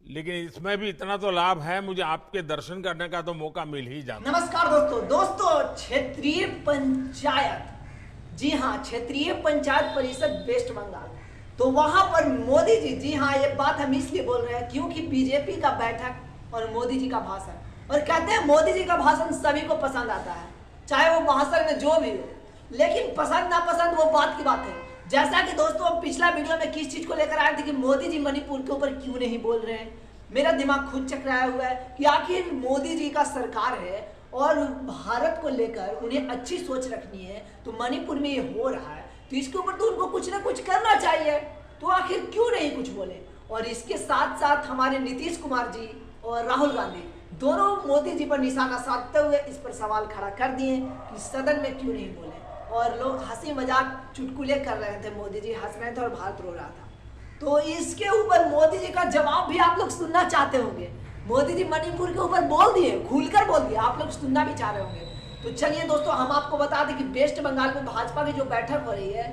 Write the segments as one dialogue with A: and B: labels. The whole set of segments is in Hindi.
A: लेकिन इसमें भी इतना तो लाभ है, मुझे आपके दर्शन करने का तो मौका मिल ही जाता।
B: नमस्कार दोस्तों क्षेत्रीय पंचायत, जी हाँ, क्षेत्रीय पंचायत परिषद वेस्ट बंगाल। तो वहां पर मोदी जी, जी हाँ, ये बात हम इसलिए बोल रहे हैं क्योंकि बीजेपी का बैठक और मोदी जी का भाषण, और कहते हैं मोदी जी का भाषण सभी को पसंद आता है, चाहे वो भाषण में जो भी हो, लेकिन पसंद ना पसंद वो बात की बात है। जैसा कि दोस्तों हम पिछला वीडियो में किस चीज को लेकर आए थे कि मोदी जी मणिपुर के ऊपर क्यों नहीं बोल रहे हैं, मेरा दिमाग खुद चकराया हुआ है कि आखिर मोदी जी का सरकार है और भारत को लेकर उन्हें अच्छी सोच रखनी है, तो मणिपुर में ये हो रहा है तो इसके ऊपर तो उनको कुछ ना कुछ करना चाहिए, तो आखिर क्यों नहीं कुछ बोले। और इसके साथ साथ हमारे नीतीश कुमार जी और राहुल गांधी दोनों मोदी जी पर निशाना साधते हुए इस पर सवाल खड़ा कर दिए कि सदन में क्यों नहीं बोले, और लोग हंसी मजाक चुटकुले कर रहे थे, मोदी जी हंस रहे थे और भारत रो रहा था। तो इसके ऊपर मोदी जी का जवाब भी आप लोग सुनना चाहते होंगे। मोदी जी मणिपुर के ऊपर बोल दिए, खुलकर बोल दिए, आप लोग सुनना भी चाह रहे होंगे। तो चलिए दोस्तों, हम आपको बता दें कि वेस्ट बंगाल में भाजपा की जो बैठक हो रही है,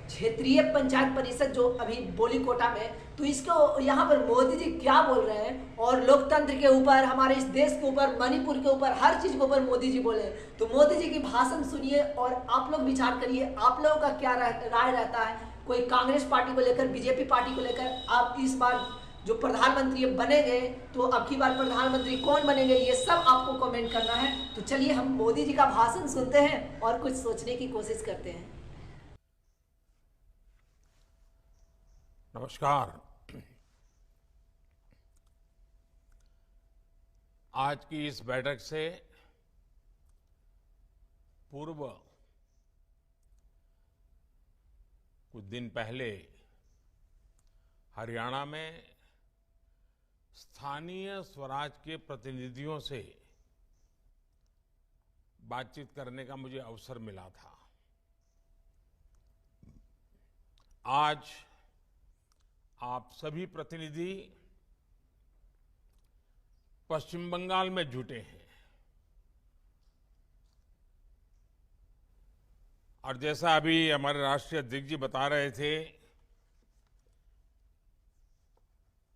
B: क्षेत्रीय पंचायत परिषद जो अभी बोलीकोटा में, तो इसको यहाँ पर मोदी जी क्या बोल रहे हैं, और लोकतंत्र के ऊपर, हमारे इस देश के ऊपर, मणिपुर के ऊपर, हर चीज के ऊपर मोदी जी बोले। तो मोदी जी की भाषण सुनिए और आप लोग विचार करिए, आप लोगों का क्या राय रहता है। कोई कांग्रेस पार्टी को लेकर, बीजेपी पार्टी को लेकर, आप इस बार जो प्रधानमंत्री बनेंगे तो अब की बार प्रधानमंत्री कौन बनेंगे, ये सब आपको कमेंट करना है। तो चलिए हम मोदी जी का भाषण सुनते हैं और कुछ सोचने की कोशिश करते हैं।
A: नमस्कार। आज की इस बैठक से पूर्व कुछ दिन पहले हरियाणा में स्थानीय स्वराज के प्रतिनिधियों से बातचीत करने का मुझे अवसर मिला था। आज आप सभी प्रतिनिधि पश्चिम बंगाल में जुटे हैं, और जैसा अभी हमारे राष्ट्रीय अध्यक्ष जी बता रहे थे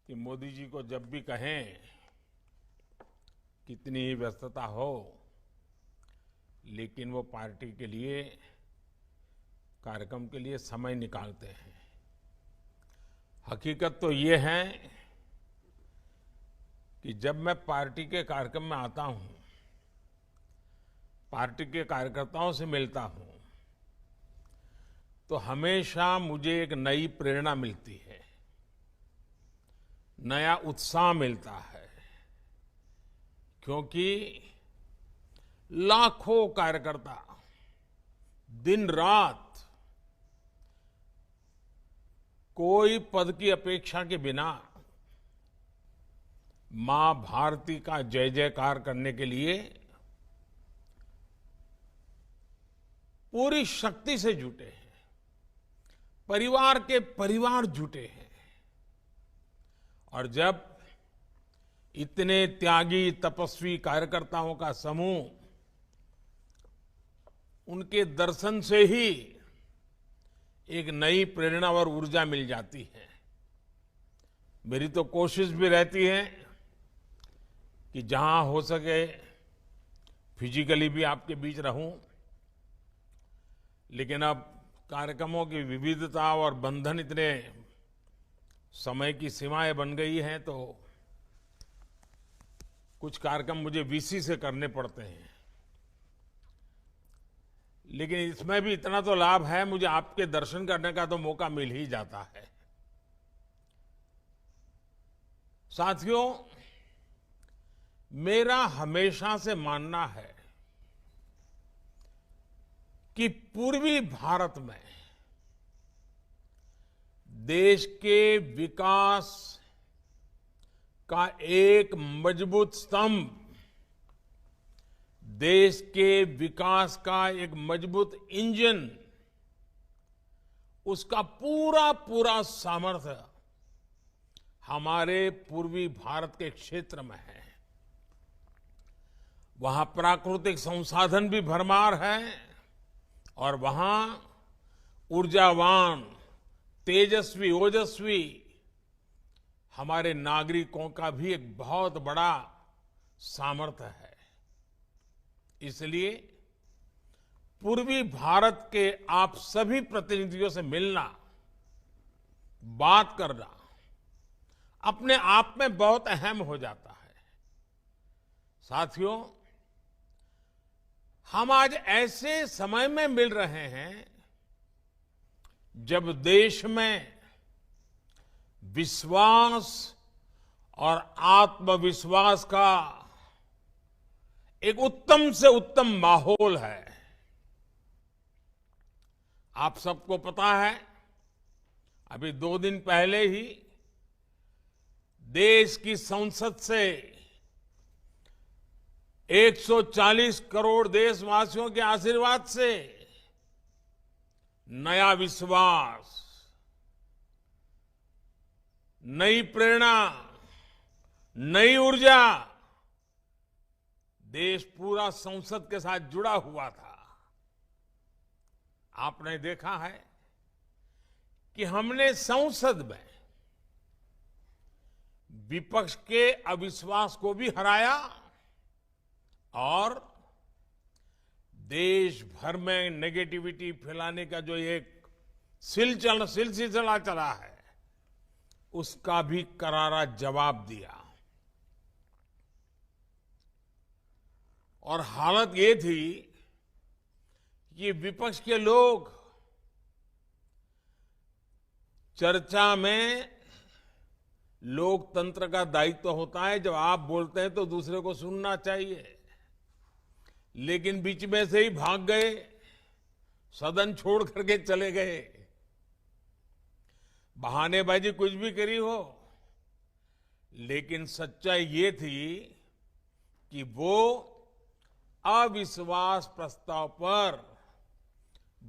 A: कि मोदी जी को जब भी कहें कितनी ही व्यस्तता हो, लेकिन वो पार्टी के लिए, कार्यक्रम के लिए समय निकालते हैं। हकीकत तो ये है कि जब मैं पार्टी के कार्यक्रम में आता हूं, पार्टी के कार्यकर्ताओं से मिलता हूं, तो हमेशा मुझे एक नई प्रेरणा मिलती है, नया उत्साह मिलता है, क्योंकि लाखों कार्यकर्ता दिन रात कोई पद की अपेक्षा के बिना मां भारती का जय जयकार करने के लिए पूरी शक्ति से जुटे हैं, परिवार के परिवार जुटे हैं। और जब इतने त्यागी तपस्वी कार्यकर्ताओं का समूह, उनके दर्शन से ही एक नई प्रेरणा और ऊर्जा मिल जाती है। मेरी तो कोशिश भी रहती है कि जहां हो सके फिजिकली भी आपके बीच रहूं, लेकिन अब कार्यक्रमों की विविधता और बंधन, इतने समय की सीमाएं बन गई हैं, तो कुछ कार्यक्रम मुझे वीसी से करने पड़ते हैं। लेकिन इसमें भी इतना तो लाभ है, मुझे आपके दर्शन करने का तो मौका मिल ही जाता है। साथियों, मेरा हमेशा से मानना है कि पूर्वी भारत में देश के विकास का एक मजबूत स्तंभ, देश के विकास का एक मजबूत इंजन, उसका पूरा पूरा सामर्थ्य हमारे पूर्वी भारत के क्षेत्र में है। वहां प्राकृतिक संसाधन भी भरमार है, और वहां ऊर्जावान, तेजस्वी, ओजस्वी हमारे नागरिकों का भी एक बहुत बड़ा सामर्थ्य है। इसलिए पूर्वी भारत के आप सभी प्रतिनिधियों से मिलना, बात करना अपने आप में बहुत अहम हो जाता है। साथियों, हम आज ऐसे समय में मिल रहे हैं जब देश में विश्वास और आत्मविश्वास का एक उत्तम से उत्तम माहौल है। आप सबको पता है, अभी 2 दिन पहले ही देश की संसद से 140 करोड़ देशवासियों के आशीर्वाद से नया विश्वास, नई प्रेरणा, नई ऊर्जा, देश पूरा संसद के साथ जुड़ा हुआ था। आपने देखा है कि हमने संसद में विपक्ष के अविश्वास को भी हराया और देश भर में नेगेटिविटी फैलाने का जो एक सिलसिला चला है, उसका भी करारा जवाब दिया। और हालत ये थी कि विपक्ष के लोग चर्चा में, लोकतंत्र का दायित्व होता है जब आप बोलते हैं तो दूसरे को सुनना चाहिए, लेकिन बीच में से ही भाग गए, सदन छोड़ करके चले गए। बहानेबाजी कुछ भी करी हो, लेकिन सच्चाई ये थी कि वो अविश्वास प्रस्ताव पर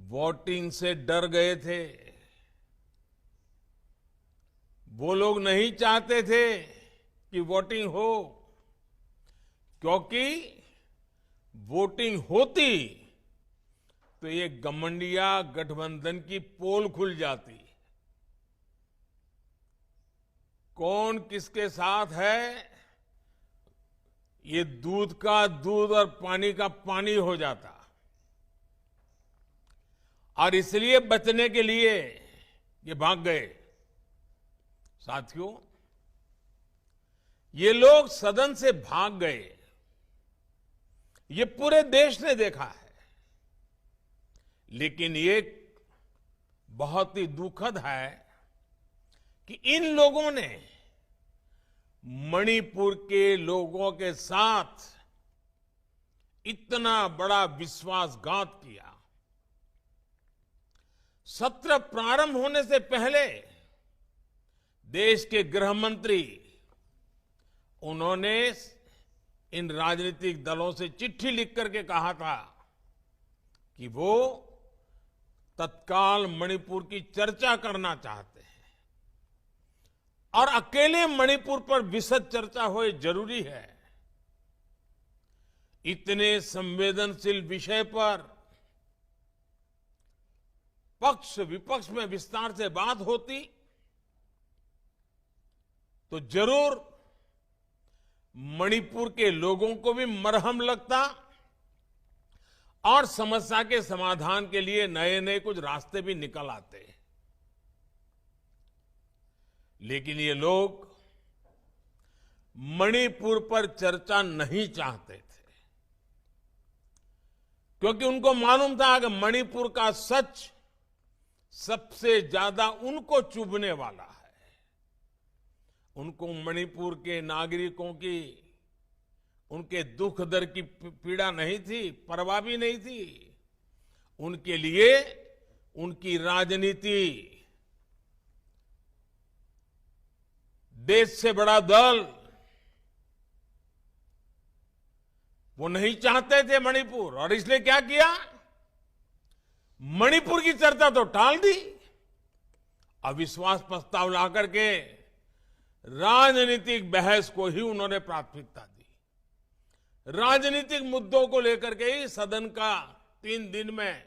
A: वोटिंग से डर गए थे। वो लोग नहीं चाहते थे कि वोटिंग हो, क्योंकि वोटिंग होती तो ये गठबंधन गठबंधन की पोल खुल जाती। कौन किसके साथ है, ये दूध का दूध और पानी का पानी हो जाता। और इसलिए बचने के लिए ये भाग गए। साथियों, ये लोग सदन से भाग गए, ये पूरे देश ने देखा है। लेकिन ये बहुत ही दुखद है कि इन लोगों ने मणिपुर के लोगों के साथ इतना बड़ा विश्वासघात किया। सत्र प्रारंभ होने से पहले देश के गृह मंत्री, उन्होंने इन राजनीतिक दलों से चिट्ठी लिख करके कहा था कि वो तत्काल मणिपुर की चर्चा करना चाहते हैं और अकेले मणिपुर पर विशद चर्चा होए जरूरी है। इतने संवेदनशील विषय पर पक्ष विपक्ष में विस्तार से बात होती तो जरूर मणिपुर के लोगों को भी मरहम लगता और समस्या के समाधान के लिए नए नए कुछ रास्ते भी निकल आते। लेकिन ये लोग मणिपुर पर चर्चा नहीं चाहते थे, क्योंकि उनको मालूम था कि मणिपुर का सच सबसे ज्यादा उनको चुभने वाला है। उनको मणिपुर के नागरिकों की, उनके दुख दर्द की पीड़ा नहीं थी, परवाह भी नहीं थी। उनके लिए उनकी राजनीति, देश से बड़ा दल, वो नहीं चाहते थे मणिपुर। और इसलिए क्या किया, मणिपुर की चर्चा तो टाल दी, अविश्वास प्रस्ताव ला करके राजनीतिक बहस को ही उन्होंने प्राथमिकता दी। राजनीतिक मुद्दों को लेकर के ही सदन का 3 दिन में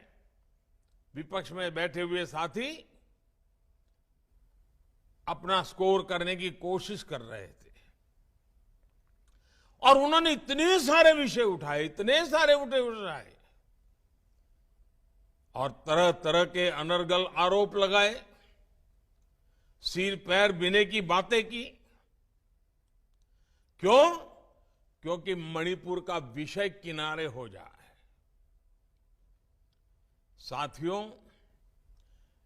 A: विपक्ष में बैठे हुए साथी अपना स्कोर करने की कोशिश कर रहे थे और उन्होंने इतने सारे विषय उठाए, इतने सारे उठाए और तरह तरह के अनर्गल आरोप लगाए, सिर पैर बीने की बातें की। क्यों? क्योंकि मणिपुर का विषय किनारे हो जाए। साथियों,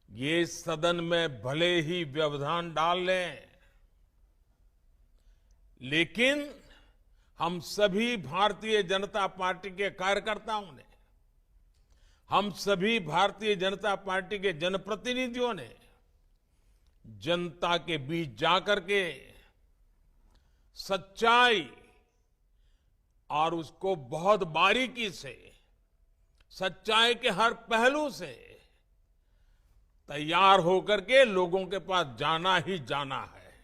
A: ये सदन में भले ही व्यवधान डाल लें, लेकिन हम सभी भारतीय जनता पार्टी के कार्यकर्ताओं ने, हम सभी भारतीय जनता पार्टी के जनप्रतिनिधियों ने जनता के बीच जाकर के सच्चाई और उसको बहुत बारीकी से, सच्चाई के हर पहलू से तैयार होकर के लोगों के पास जाना ही जाना है।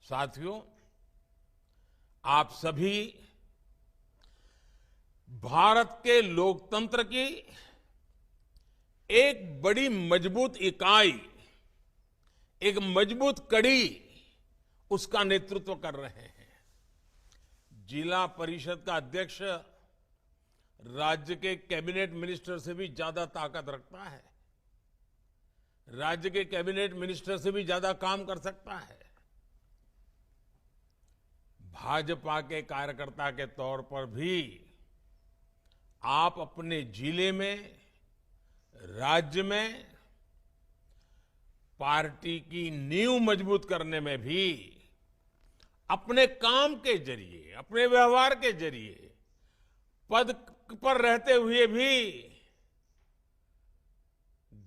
A: साथियों, आप सभी भारत के लोकतंत्र की एक बड़ी मजबूत इकाई, एक मजबूत कड़ी, उसका नेतृत्व कर रहे हैं। जिला परिषद का अध्यक्ष राज्य के कैबिनेट मिनिस्टर से भी ज्यादा ताकत रखता है, राज्य के कैबिनेट मिनिस्टर से भी ज्यादा काम कर सकता है। भाजपा के कार्यकर्ता के तौर पर भी आप अपने जिले में, राज्य में पार्टी की नींव मजबूत करने में भी अपने काम के जरिए, अपने व्यवहार के जरिए, पद पर रहते हुए भी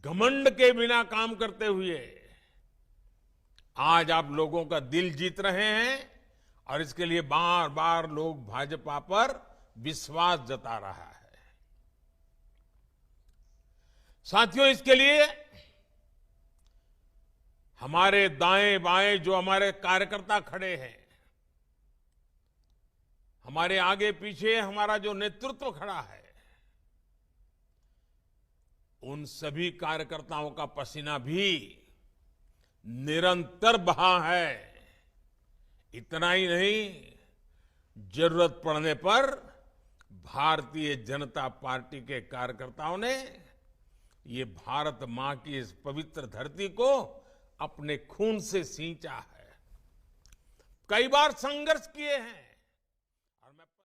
A: घमंड के बिना काम करते हुए आज आप लोगों का दिल जीत रहे हैं और इसके लिए बार बार लोग भाजपा पर विश्वास जता रहा है। साथियों, इसके लिए हमारे दाएं बाएं जो हमारे कार्यकर्ता खड़े हैं, हमारे आगे पीछे हमारा जो नेतृत्व खड़ा है, उन सभी कार्यकर्ताओं का पसीना भी निरंतर बहा है। इतना ही नहीं, जरूरत पड़ने पर भारतीय जनता पार्टी के कार्यकर्ताओं ने ये भारत मां की इस पवित्र धरती को अपने खून से सींचा है, कई बार संघर्ष किए हैं,